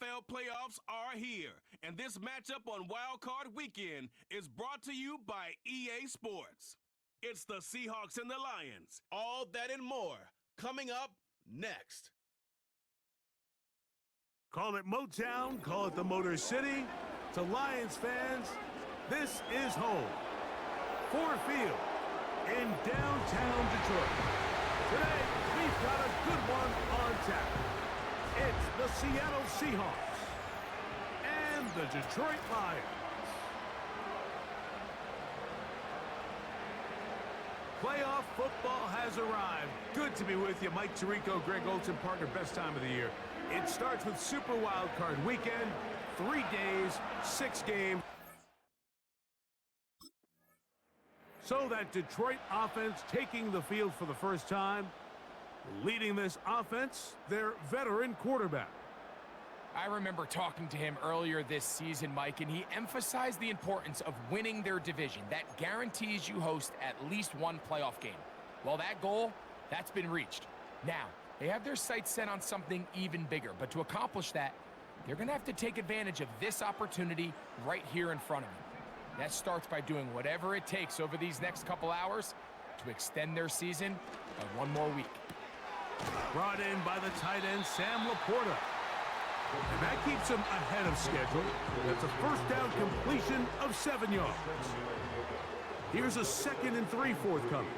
NFL playoffs are here, and this matchup on Wild Card Weekend is brought to you by EA Sports. It's the Seahawks and the Lions. All that and more coming up next. Call it Motown, call it the Motor City. To Lions fans, this is home. Ford Field in downtown Detroit. Today, we've got a good one on tap. It's the Seattle Seahawks and the Detroit Lions. Playoff football has arrived. Good to be with you. Mike Tirico, Greg Olson, partner, best time of the year. It starts with Super Wild Card Weekend. 3 days, 6 games. So that Detroit offense taking the field for the first time. Leading this offense, their veteran quarterback. I remember talking to him earlier this season, Mike, and he emphasized the importance of winning their division. That guarantees you host at least one playoff game. Well, that goal, that's been reached. Now, they have their sights set on something even bigger, but to accomplish that, they're going to have to take advantage of this opportunity right here in front of them. That starts by doing whatever it takes over these next couple hours to extend their season by one more week. Brought in by the tight end, Sam Laporta. And that keeps him ahead of schedule. That's a first down completion of 7 yards. Here's a 2nd and 3 forthcoming.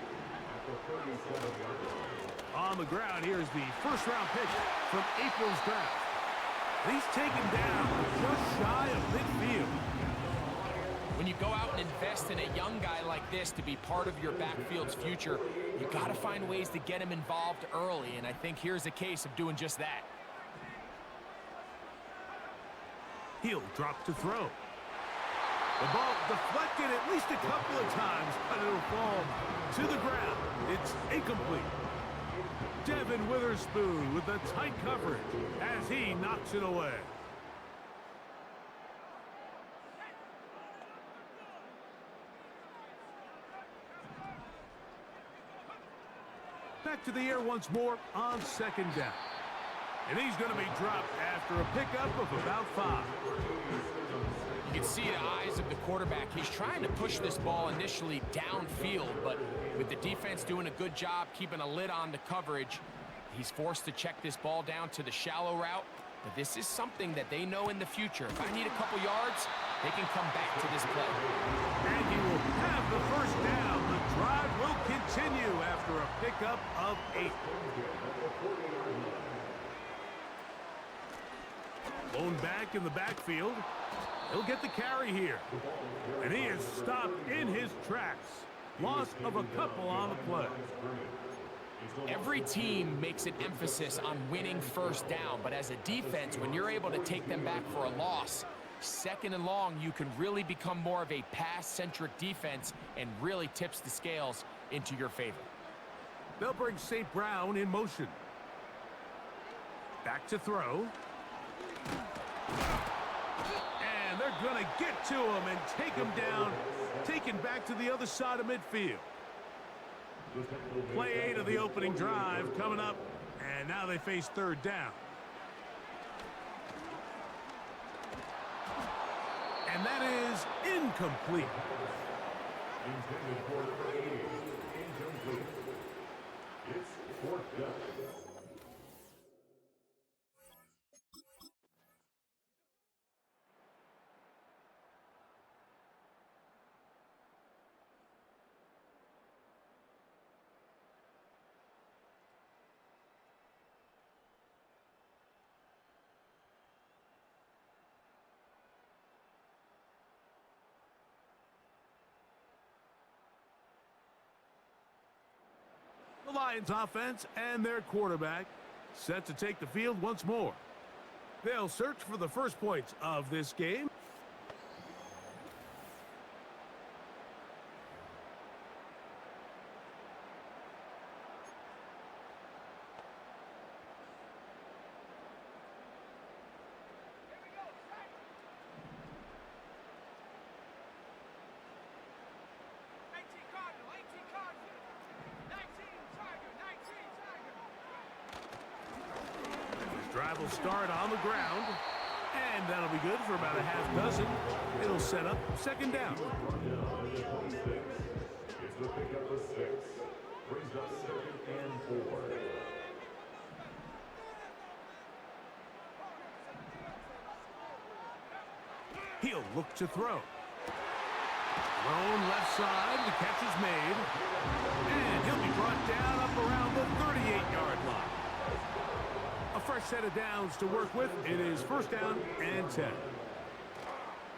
On the ground, here's the first-round pick from April's draft. He's taken down just shy of midfield. When you go out and invest in a young guy like this to be part of your backfield's future, you got to find ways to get him involved early, and I think here's a case of doing just that. He'll drop to throw. The ball deflected at least a couple of times, but it'll fall to the ground. It's incomplete. Devin Witherspoon with the tight coverage as he knocks it away. Back to the air once more on 2nd down. And he's going to be dropped after a pickup of about 5. You can see the eyes of the quarterback. He's trying to push this ball initially downfield, but with the defense doing a good job keeping a lid on the coverage, he's forced to check this ball down to the shallow route. But this is something that they know in the future. If I need a couple yards, they can come back to this play. And he will have the first down. The drive will continue after a pickup of 8. Blown back in the backfield. He'll get the carry here. And he is stopped in his tracks. Loss of a couple on the play. Every team makes an emphasis on winning first down, but as a defense, when you're able to take them back for a loss, 2nd and long, you can really become more of a pass-centric defense and really tips the scales into your favor. They'll bring St. Brown in motion. Back to throw. And they're going to get to him and take him down, taken back to the other side of midfield. Play 8 of the opening drive coming up, and now they face 3rd down. And that is incomplete. Intended for incomplete. It's 4th down. The Lions offense and their quarterback set to take the field once more. They'll search for the first points of this game. Drive will start on the ground. And that'll be good for about a half dozen. It'll set up second down. It's the pickup of 6. Brings up 2nd and 4. He'll look to throw. Thrown left side. The catch is made. And he'll be brought down up around the 38-yard line. A fresh set of downs to work with. It is first down and 10.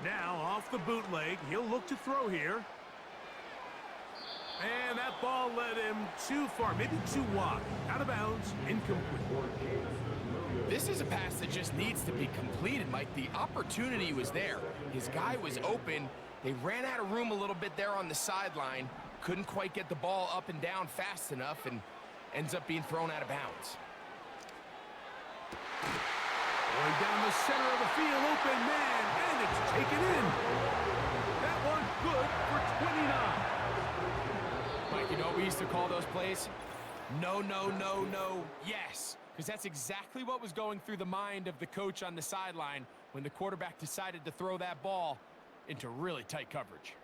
Now off the bootleg. He'll look to throw here. And that ball led him too far, maybe too wide. Out of bounds, incomplete. This is a pass that just needs to be completed, Mike. The opportunity was there. His guy was open. They ran out of room a little bit there on the sideline. Couldn't quite get the ball up and down fast enough and ends up being thrown out of bounds. Going down the center of the field, open man, and it's taken in. That one good for 29. Mike, you know what we used to call those plays? No, no, no, no, yes. Because that's exactly what was going through the mind of the coach on the sideline when the quarterback decided to throw that ball into really tight coverage.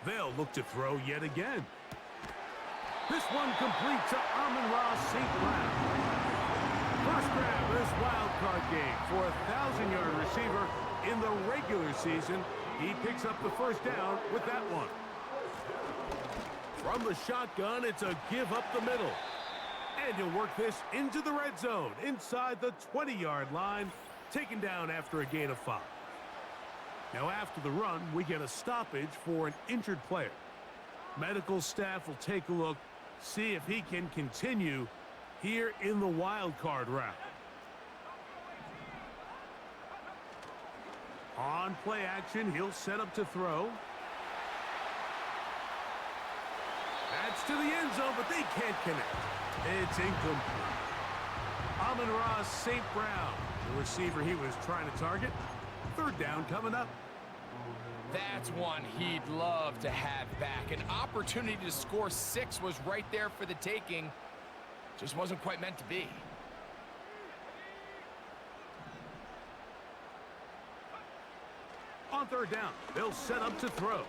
They'll look to throw yet again. This one complete to Amon-Ra St. Brown. First grab of this wild card game for a 1,000-yard receiver in the regular season. He picks up the first down with that one. From the shotgun, it's a give up the middle. And he'll work this into the red zone inside the 20-yard line, taken down after a gain of 5. Now after the run, we get a stoppage for an injured player. Medical staff will take a look, see if he can continue here in the wild card round. On play action, he'll set up to throw. That's to the end zone, but they can't connect. It's incomplete. Amon-Ra St. Brown, the receiver he was trying to target. Third down coming up. That's one he'd love to have back. An opportunity to score 6 was right there for the taking. Just wasn't quite meant to be. On third down, they'll set up to throw.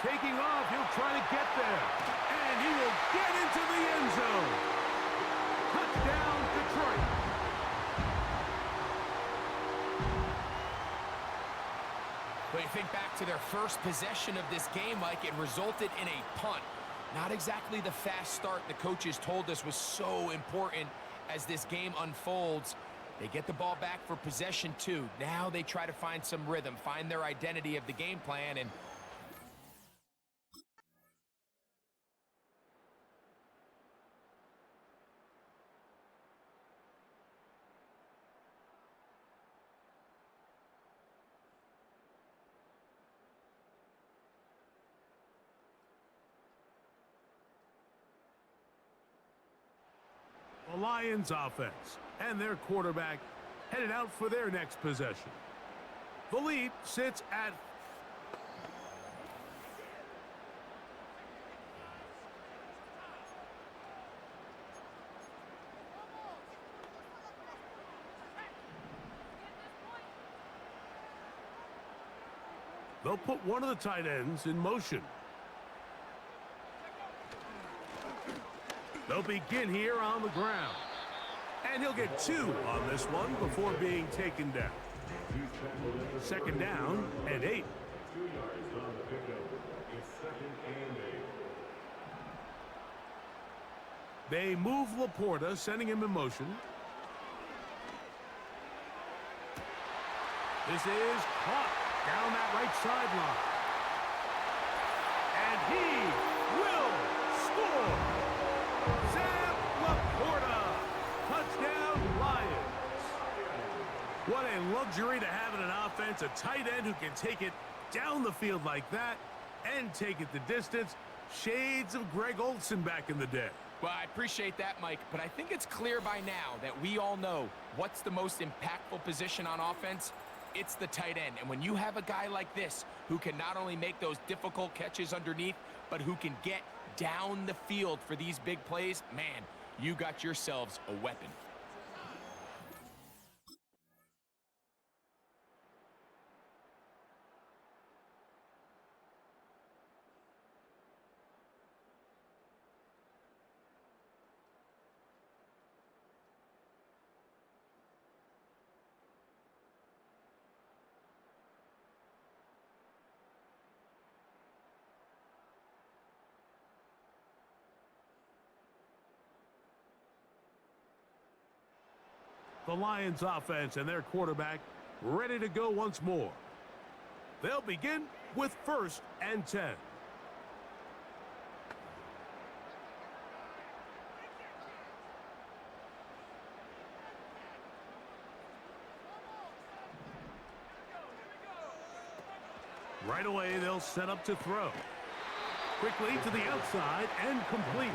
Taking off, he'll try to get there. And he will get into the end zone. Touchdown, Detroit. When you think back to their first possession of this game, Mike, it resulted in a punt. Not exactly the fast start the coaches told us was so important as this game unfolds. They get the ball back for possession 2. Now they try to find some rhythm, find their identity of the game plan, and the Lions offense and their quarterback headed out for their next possession. The lead sits at they'll put one of the tight ends in motion. They'll begin here on the ground. And he'll get 2 on this one before being taken down. Second down and 8. 2 yards on the pickup. It's 2nd and 8. They move Laporta, sending him in motion. This is caught down that right sideline. And he will score. Sam Laporta, touchdown Lions. What a luxury to have in an offense, a tight end who can take it down the field like that and take it the distance. Shades of Greg Olsen back in the day. Well, I appreciate that, Mike, but I think it's clear by now that we all know what's the most impactful position on offense. It's the tight end. And when you have a guy like this who can not only make those difficult catches underneath, but who can get down the field for these big plays, man, you got yourselves a weapon. The Lions offense and their quarterback ready to go once more. They'll begin with 1st and 10. Right away, they'll set up to throw. Quickly to the outside and complete.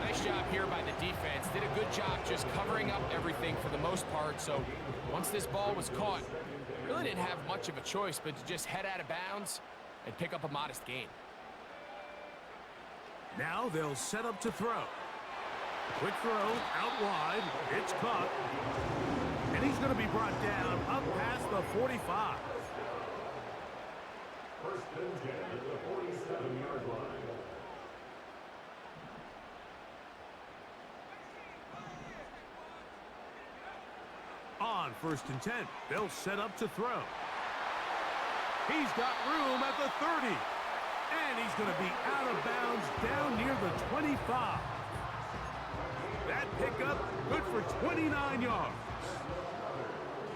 Nice job here by the defense. Did a good job just covering up everything for the most part. So once this ball was caught, really didn't have much of a choice but to just head out of bounds and pick up a modest gain. Now they'll set up to throw. Quick throw out wide. It's caught. And he's going to be brought down up past the 45. 1st and 10 at the 47-yard line. On 1st and 10, they'll set up to throw. He's got room at the 30. And he's going to be out of bounds down near the 25. That pickup good for 29 yards.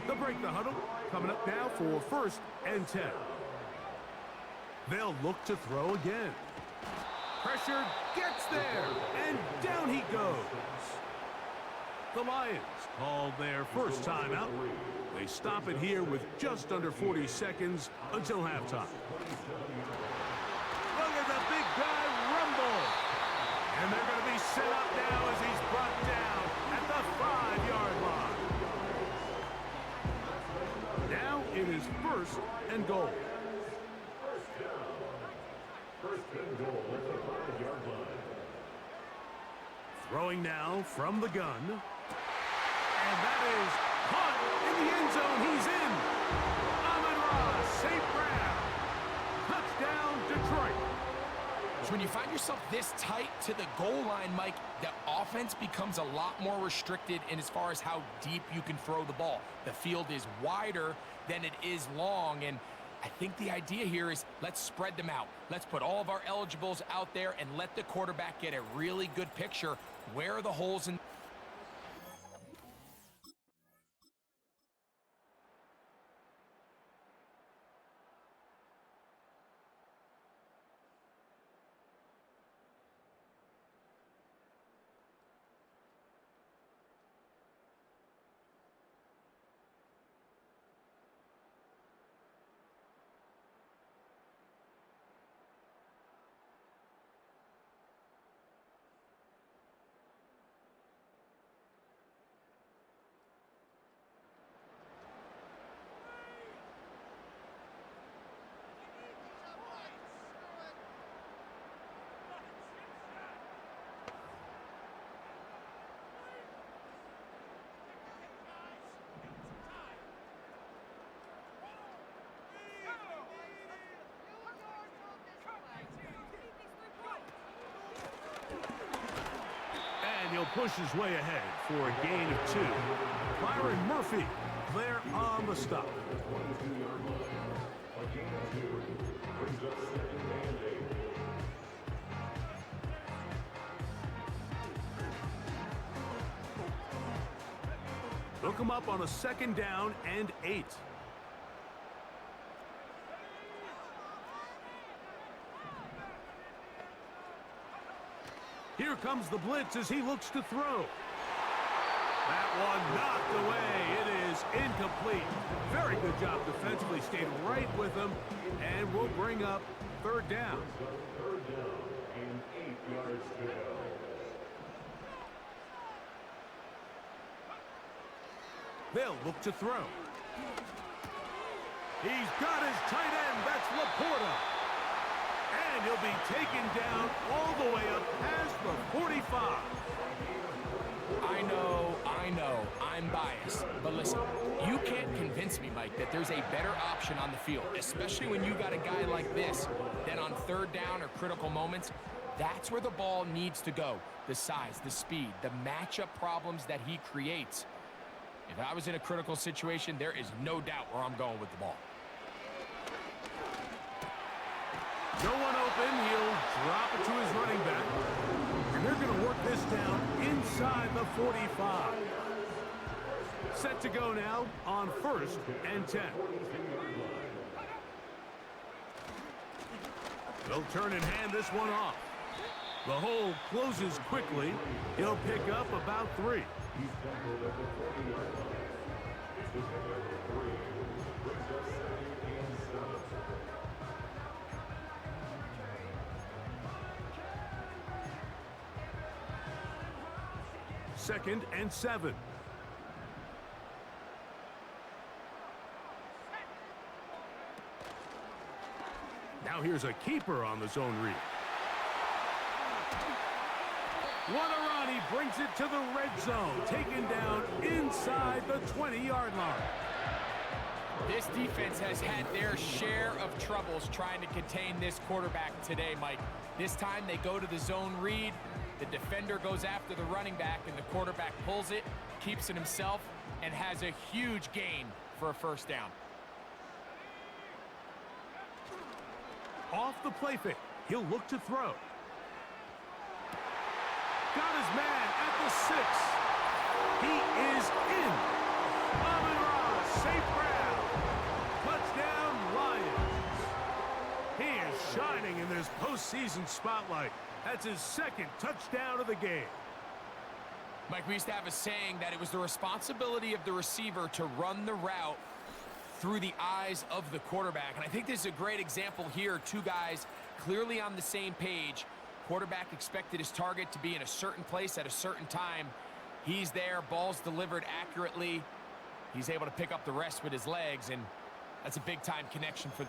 They'll break the huddle. Coming up now for 1st and 10. They'll look to throw again. Pressure gets there, and down he goes. The Lions called their first timeout. They stop it here with just under 40 seconds until halftime. Look at the big guy rumble. And they're going to be set up now as he's brought down at the 5-yard line. Now it is 1st and goal. 1st and goal at the 5-yard line. Throwing now from the gun. And that is caught in the end zone. He's in. Amon-Ra St. Brown. Touchdown, Detroit. So when you find yourself this tight to the goal line, Mike, the offense becomes a lot more restricted in as far as how deep you can throw the ball. The field is wider than it is long, and I think the idea here is let's spread them out. Let's put all of our eligibles out there and let the quarterback get a really good picture. Where are the holes in... And he'll push his way ahead for a gain of 2. Byron Murphy there on the stop. 22-yard line. A gain of 2 brings up 2nd and 8. Look him up on a 2nd down and 8. Here comes the blitz as he looks to throw. That one knocked away. It is incomplete. Very good job defensively. Stayed right with him. And will bring up 3rd down. 3rd down and 8 yards to go. They'll look to throw. He's got his tight end. That's Laporta. And he'll be taken down all the way up past the 45. I know, I'm biased. But listen, you can't convince me, Mike, that there's a better option on the field, especially when you got a guy like this, that on third down or critical moments, that's where the ball needs to go. The size, the speed, the matchup problems that he creates. If I was in a critical situation, there is no doubt where I'm going with the ball. No one open. He'll drop it to his running back. And they're going to work this down inside the 45. Set to go now on 1st and 10. They'll turn and hand this one off. The hole closes quickly. He'll pick up about 3. Second and 7. Now here's a keeper on the zone read. He brings it to the red zone, taken down inside the 20-yard line. This defense has had their share of troubles trying to contain this quarterback today, Mike. This time they go to the zone read. The defender goes after the running back, and the quarterback pulls it, keeps it himself, and has a huge gain for a first down. Off the play fake. He'll look to throw. Got his man at the 6. He is in. Amon-Ra, safe ground. Touchdown, Lions. He is shining in this postseason spotlight. That's his 2nd touchdown of the game. Mike, we used to have a saying that it was the responsibility of the receiver to run the route through the eyes of the quarterback. And I think this is a great example here. 2 guys clearly on the same page. Quarterback expected his target to be in a certain place at a certain time. He's there, ball's delivered accurately. He's able to pick up the rest with his legs, and that's a big-time connection for...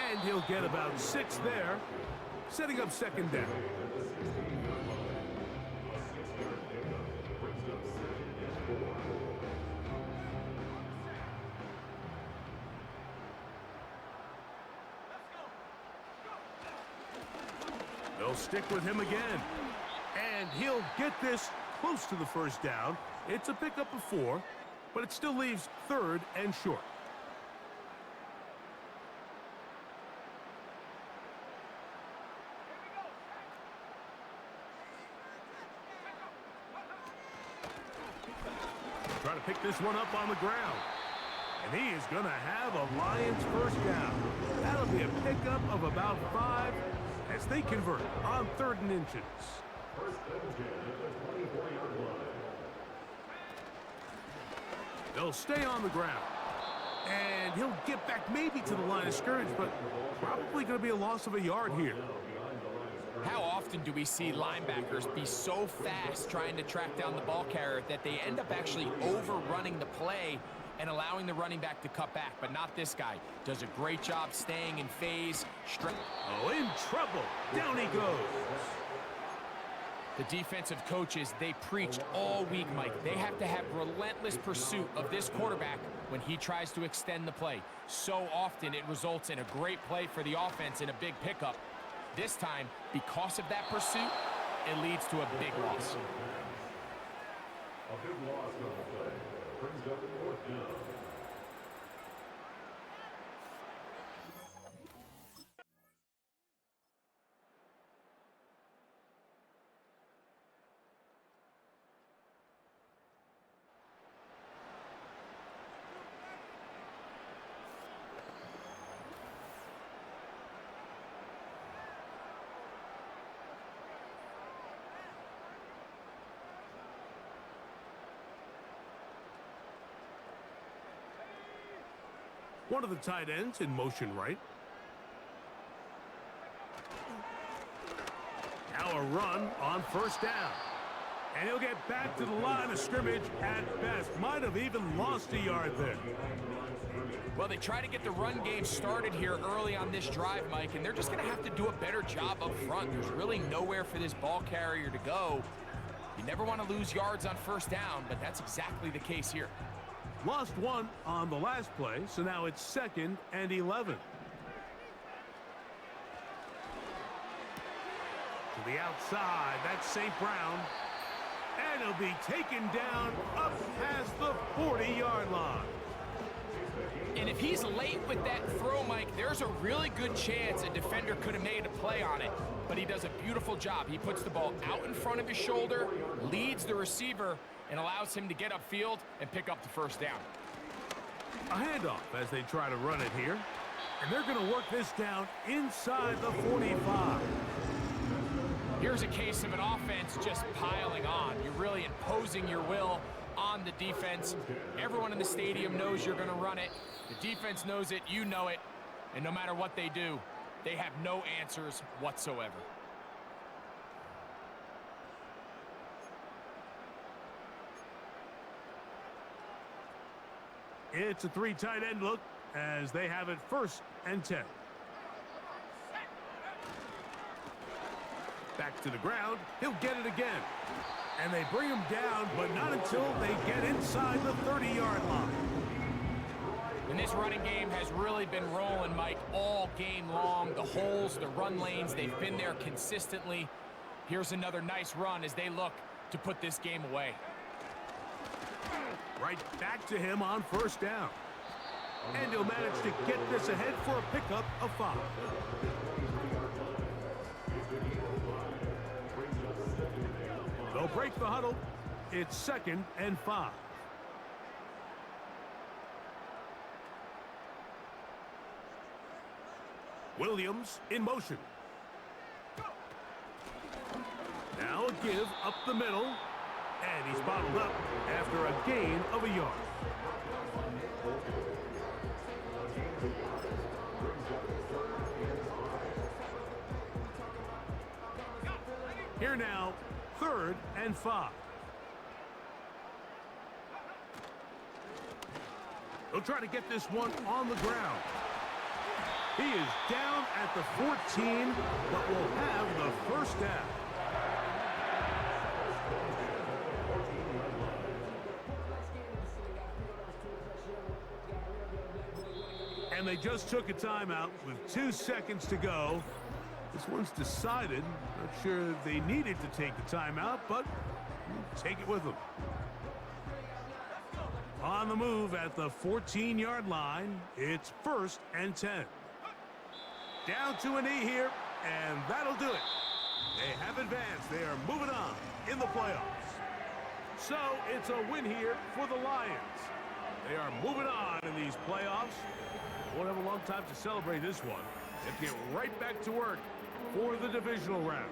And he'll get about 6 there, setting up 2nd down. They'll stick with him again. And he'll get this close to the first down. It's a pickup of 4, but it still leaves 3rd and short. Trying to pick this one up on the ground. And he is going to have a Lions first down. That'll be a pickup of about 5 as they convert on 3rd and inches. They'll stay on the ground. And he'll get back maybe to the line of scrimmage, but probably going to be a loss of a yard here. How often do we see linebackers be so fast trying to track down the ball carrier that they end up actually overrunning the play and allowing the running back to cut back? But not this guy. Does a great job staying in phase. Oh, in trouble. Down he goes. The defensive coaches, they preach all week, Mike. They have to have relentless pursuit of this quarterback when he tries to extend the play. So often it results in a great play for the offense and a big pickup. This time, because of that pursuit, it leads to a big loss. A big loss on the play. Brings up 4th down. One of the tight ends in motion right. Now a run on 1st down. And he'll get back to the line of scrimmage at best. Might have even lost a yard there. Well, they try to get the run game started here early on this drive, Mike, and they're just going to have to do a better job up front. There's really nowhere for this ball carrier to go. You never want to lose yards on 1st down, but that's exactly the case here. Lost 1 on the last play, so now it's 2nd and 11. To the outside, that's St. Brown. And he'll be taken down up past the 40-yard line. And if he's late with that throw, Mike, there's a really good chance a defender could have made a play on it. But he does a beautiful job. He puts the ball out in front of his shoulder, leads the receiver, and allows him to get upfield and pick up the 1st down. A handoff as they try to run it here. And they're going to work this down inside the 45. Here's a case of an offense just piling on. You're really imposing your will on the defense. Everyone in the stadium knows you're going to run it. The defense knows it, you know it. And no matter what they do, they have no answers whatsoever. It's a 3 tight end look as they have it 1st and 10. Back to the ground. He'll get it again. And they bring him down, but not until they get inside the 30-yard line. And this running game has really been rolling, Mike, all game long. The holes, the run lanes, they've been there consistently. Here's another nice run as they look to put this game away. Right back to him on 1st down. And he'll manage to get this ahead for a pickup of 5. They'll break the huddle. It's 2nd and 5. Williams in motion. Now a give up the middle. And he's bottled up after a gain of a yard. Here now, 3rd and 5. They'll try to get this one on the ground. He is down at the 14, but will have the 1st down. And they just took a timeout with 2 seconds to go. This one's decided. Not sure they needed to take the timeout, but take it with them. On the move at the 14-yard line, it's 1st and 10. Down to a knee here, and that'll do it. They have advanced. They are moving on in the playoffs. So it's a win here for the Lions. They are moving on in these playoffs. Won't have a long time to celebrate this one. They get right back to work for the divisional round.